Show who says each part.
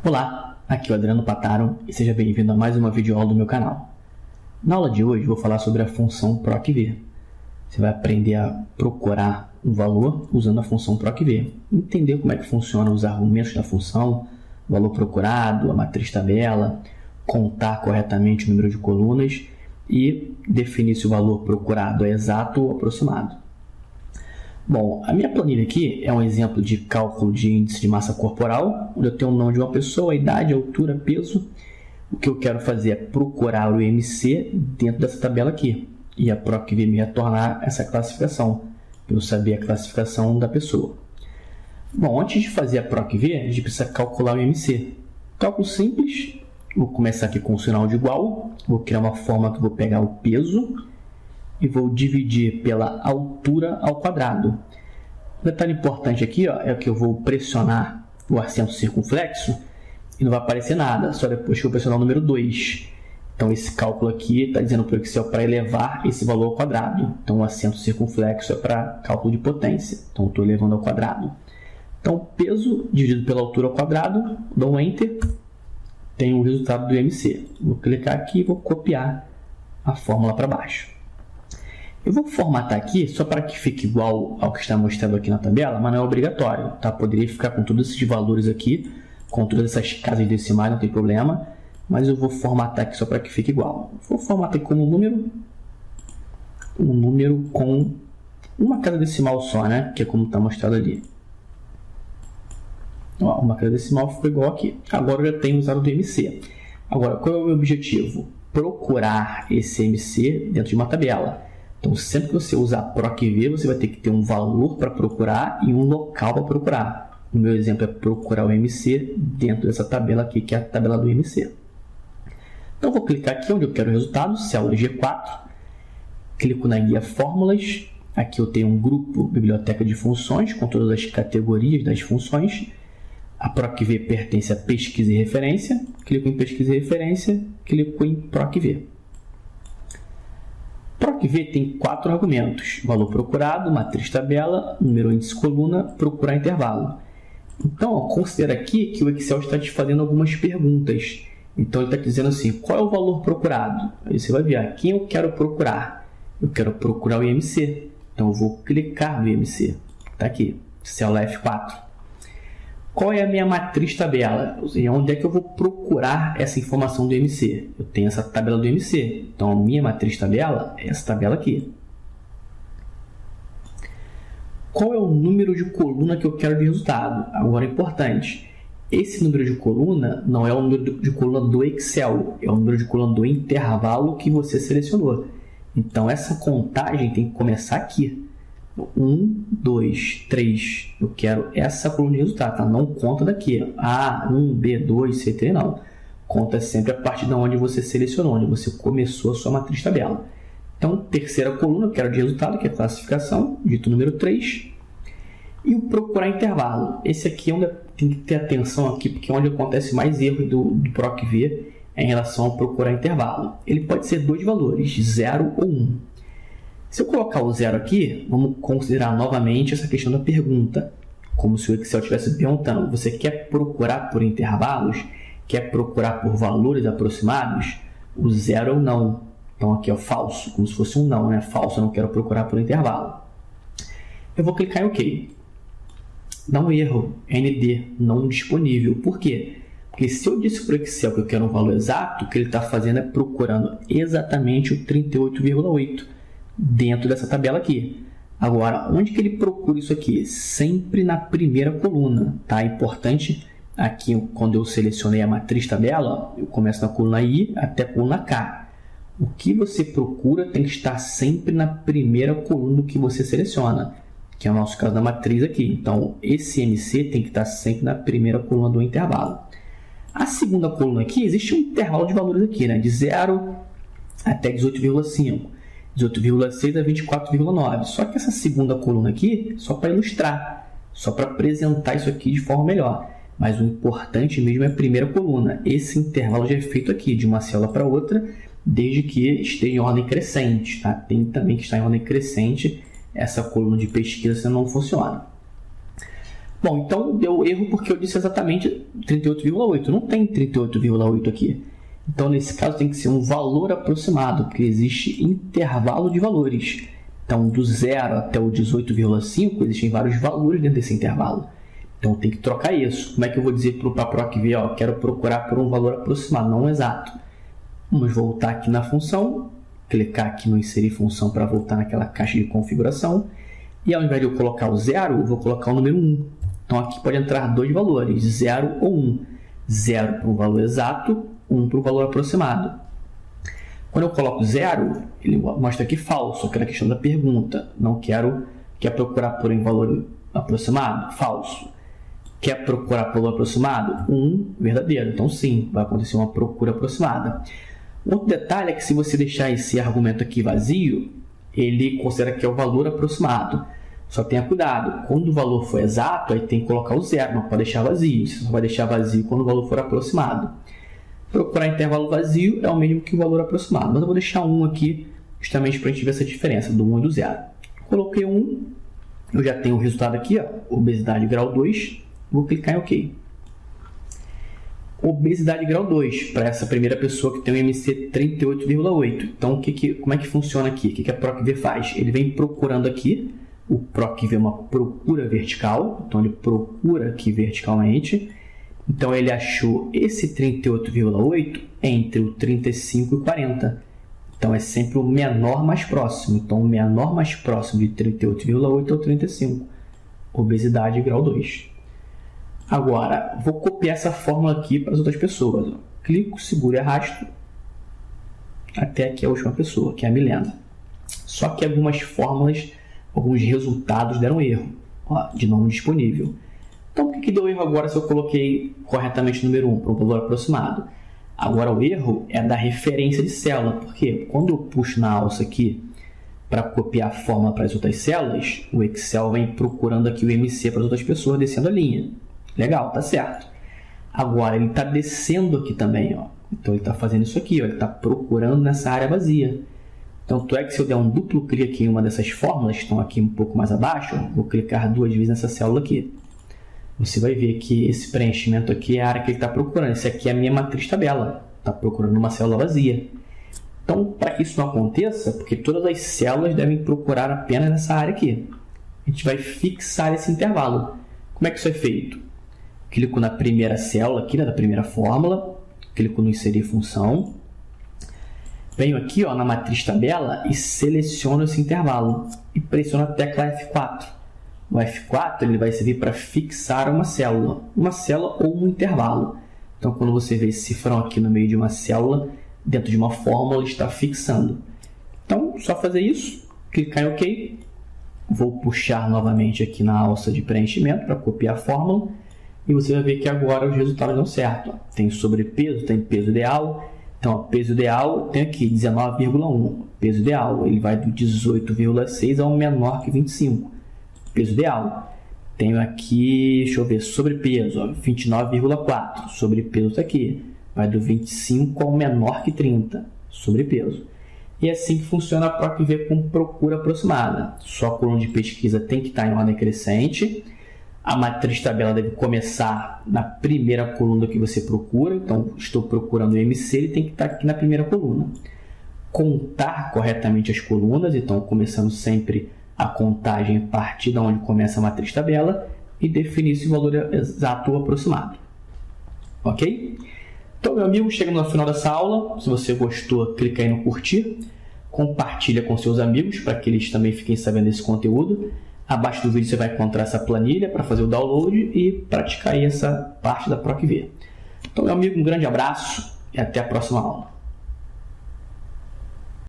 Speaker 1: Olá, aqui é o Adriano Pataro e seja bem-vindo a mais uma videoaula do meu canal. Na aula de hoje vou falar sobre a função PROC-V. Você vai aprender a procurar um valor usando a função PROC-V, entender como é que funcionam os argumentos da função, o valor procurado, a matriz tabela, contar corretamente o número de colunas e definir se o valor procurado é exato ou aproximado. Bom, a minha planilha aqui é um exemplo de cálculo de índice de massa corporal, onde eu tenho o nome de uma pessoa, a idade, a altura, peso. O que eu quero fazer é procurar o IMC dentro dessa tabela aqui. E a PROC-V me retornar essa classificação, para eu saber a classificação da pessoa. Bom, antes de fazer a PROC-V, a gente precisa calcular o IMC. Cálculo simples, vou começar aqui com o sinal de igual, vou criar uma fórmula que eu vou pegar o peso e vou dividir pela altura ao quadrado. Um detalhe importante aqui é que eu vou pressionar o acento circunflexo e não vai aparecer nada, só depois que eu pressionar o número 2. Então esse cálculo aqui está dizendo para o Excel para elevar esse valor ao quadrado. Então o acento circunflexo é para cálculo de potência, então eu estou elevando ao quadrado. Então peso dividido pela altura ao quadrado, dou um Enter, tenho o resultado do IMC. Vou clicar aqui e vou copiar a fórmula para baixo. Eu vou formatar aqui só para que fique igual ao que está mostrado aqui na tabela, mas não é obrigatório, tá? Poderia ficar com todos esses valores aqui, com todas essas casas decimais, não tem problema, mas eu vou formatar aqui só para que fique igual. Vou formatar aqui como um número com uma casa decimal só, né? Que é como está mostrado ali. Ó, uma casa decimal ficou igual aqui. Agora eu já tenho usado o IMC. Agora, qual é o meu objetivo? Procurar esse IMC dentro de uma tabela. Então, sempre que você usar PROC-V, você vai ter que ter um valor para procurar e um local para procurar. O meu exemplo é procurar o IMC dentro dessa tabela aqui, que é a tabela do IMC. Então, vou clicar aqui onde eu quero o resultado, célula G4. Clico na guia Fórmulas. Aqui eu tenho um grupo Biblioteca de Funções, com todas as categorias das funções. A PROC-V pertence a Pesquisa e Referência. Clico em Pesquisa e Referência, clico em PROC-V. PROC-V tem 4 argumentos: valor procurado, matriz tabela, número índice coluna, procurar intervalo. Então, considera aqui que o Excel está te fazendo algumas perguntas. Então, ele está dizendo assim, qual é o valor procurado? Aí você vai ver, quem eu quero procurar? Eu quero procurar o IMC. Então, eu vou clicar no IMC. Está aqui, célula F4. Qual é a minha matriz tabela? Ou seja, onde é que eu vou procurar essa informação do IMC? Eu tenho essa tabela do IMC. Então, a minha matriz tabela é essa tabela aqui. Qual é o número de coluna que eu quero de resultado? Agora, é importante. Esse número de coluna não é o número de coluna do Excel. É o número de coluna do intervalo que você selecionou. Então, essa contagem tem que começar aqui. 1, 2, 3, eu quero essa coluna de resultado, tá? Não conta daqui, A1, B2, C3, não. Conta sempre a partir de onde você selecionou, onde você começou a sua matriz tabela. Então, terceira coluna, eu quero de resultado, que é a classificação, dito número 3. E o procurar intervalo. Esse aqui é onde tem que ter atenção aqui, porque é onde acontece mais erro do PROC-V em relação ao procurar intervalo. Ele pode ser 2 valores, 0 ou 1. Se eu colocar o 0 aqui, vamos considerar novamente essa questão da pergunta. Como se o Excel estivesse perguntando, você quer procurar por intervalos? Quer procurar por valores aproximados? O 0 é o não. Então aqui é o falso, como se fosse um não, né? Falso, eu não quero procurar por intervalo. Eu vou clicar em OK. Dá um erro, ND, não disponível. Por quê? Porque se eu disse para o Excel que eu quero um valor exato, o que ele está fazendo é procurando exatamente o 38,8. dentro dessa tabela aqui. Agora, onde que ele procura isso aqui? Sempre na primeira coluna, tá? É importante aqui, quando eu selecionei a matriz tabela, eu começo na coluna I até a coluna K. O que você procura tem que estar sempre na primeira coluna do que você seleciona, que é o nosso caso da matriz aqui. Então, esse MC tem que estar sempre na primeira coluna do intervalo. A segunda coluna aqui, existe um intervalo de valores aqui, né? De 0 até 18,5. 18,6 a 24,9. Só que essa segunda coluna aqui, só para ilustrar, só para apresentar isso aqui de forma melhor. Mas o importante mesmo é a primeira coluna. Esse intervalo já é feito aqui, de uma célula para outra, desde que esteja em ordem crescente. Tá? Tem também que estar em ordem crescente, essa coluna de pesquisa não funciona. Bom, então deu erro porque eu disse exatamente 38,8. Não tem 38,8 aqui. Então, nesse caso, tem que ser um valor aproximado, porque existe intervalo de valores. Então, do 0 até o 18,5, existem vários valores dentro desse intervalo. Então, tem que trocar isso. Como é que eu vou dizer para a PROC-V? Quero procurar por um valor aproximado, não exato. Vamos voltar aqui na função, clicar aqui no inserir função para voltar naquela caixa de configuração. E ao invés de eu colocar o 0, eu vou colocar o número 1. Então, aqui pode entrar dois valores, 0 ou 1. 0 para um valor exato, 1 para o valor aproximado. Quando eu coloco 0, ele mostra aqui falso, aquela questão da pergunta. Não quero, quer procurar por um valor aproximado? Falso. Quer procurar por um valor aproximado? 1, verdadeiro. Então, sim, vai acontecer uma procura aproximada. Outro detalhe é que se você deixar esse argumento aqui vazio, ele considera que é o valor aproximado. Só tenha cuidado, quando o valor for exato, aí tem que colocar o 0, não pode deixar vazio. Você só vai deixar vazio quando o valor for aproximado. Procurar intervalo vazio é o mesmo que o valor aproximado, mas eu vou deixar 1 aqui justamente para a gente ver essa diferença do 1 e do 0. Coloquei 1, eu já tenho o resultado aqui, obesidade grau 2, vou clicar em OK. Obesidade grau 2, para essa primeira pessoa que tem um MC 38,8. Então, como é que funciona aqui? O que a PROC-V faz? Ele vem procurando aqui, o PROC-V é uma procura vertical, então ele procura aqui verticalmente. Então, ele achou esse 38,8 entre o 35 e 40. Então, é sempre o menor mais próximo. Então, o menor mais próximo de 38,8 é o 35. Obesidade grau 2. Agora, vou copiar essa fórmula aqui para as outras pessoas. Clico, seguro e arrasto até aqui a última pessoa, que é a Milena. Só que algumas fórmulas, alguns resultados deram erro, de nome disponível. Então, o que deu erro agora se eu coloquei corretamente o número 1 para um valor aproximado? Agora, o erro é da referência de célula, porque quando eu puxo na alça aqui para copiar a fórmula para as outras células, o Excel vem procurando aqui o MC para as outras pessoas, descendo a linha. Legal, tá certo. Agora, ele está descendo aqui também. Então, ele está fazendo isso aqui. Ele está procurando nessa área vazia. Tanto é que se eu der um duplo clique aqui em uma dessas fórmulas, que estão aqui um pouco mais abaixo, vou clicar 2 vezes nessa célula aqui. Você vai ver que esse preenchimento aqui é a área que ele está procurando. Esse aqui é a minha matriz tabela. Está procurando uma célula vazia. Então, para que isso não aconteça, porque todas as células devem procurar apenas nessa área aqui, a gente vai fixar esse intervalo. Como é que isso é feito? Clico na primeira célula aqui, da primeira fórmula, clico no inserir função, venho aqui na matriz tabela e seleciono esse intervalo e pressiono a tecla F4. O F4 ele vai servir para fixar uma célula ou um intervalo. Então, quando você vê esse cifrão aqui no meio de uma célula, dentro de uma fórmula, ele está fixando. Então, só fazer isso, clicar em OK. Vou puxar novamente aqui na alça de preenchimento para copiar a fórmula. E você vai ver que agora os resultados dão certo. Tem sobrepeso, tem peso ideal. Então, o peso ideal tem aqui 19,1. Peso ideal, ele vai do 18,6 ao menor que 25. Peso ideal. Tenho aqui, deixa eu ver, sobrepeso, 29,4. Sobrepeso está aqui. Vai do 25 ao menor que 30. Sobrepeso. E é assim que funciona a PROC-V com procura aproximada. Sua coluna de pesquisa tem que estar em ordem crescente. A matriz tabela deve começar na primeira coluna que você procura. Então, estou procurando o MC, ele tem que estar aqui na primeira coluna. Contar corretamente as colunas, então começando sempre a contagem a partir de onde começa a matriz tabela e definir se o valor é exato ou aproximado. Ok? Então, meu amigo, chegamos no final dessa aula. Se você gostou, clica aí no curtir. Compartilha com seus amigos para que eles também fiquem sabendo desse conteúdo. Abaixo do vídeo você vai encontrar essa planilha para fazer o download e praticar aí essa parte da PROC-V. Então, meu amigo, um grande abraço e até a próxima aula.